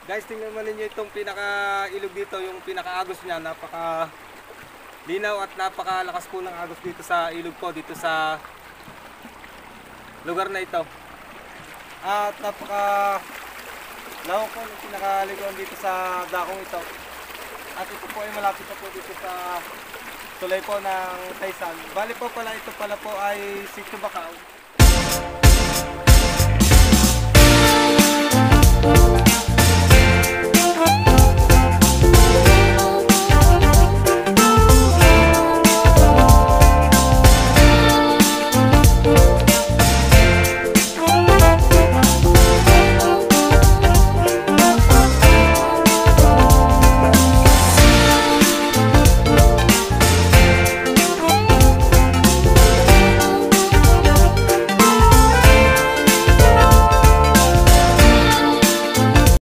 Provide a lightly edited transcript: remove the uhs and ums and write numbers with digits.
Guys, tingnan naman ninyo itong pinaka-ilog dito, yung pinaka-agos niya. Napaka-linaw at napakalakas po ng agos dito sa ilog po, dito sa lugar na ito. At napaka-lawak po ng pinaka-liguan dito sa dakong ito. At ito po ay malapit na po dito sa tulay po ng Taysan. Bali po pala, ito pala po ay Sitio Bacau.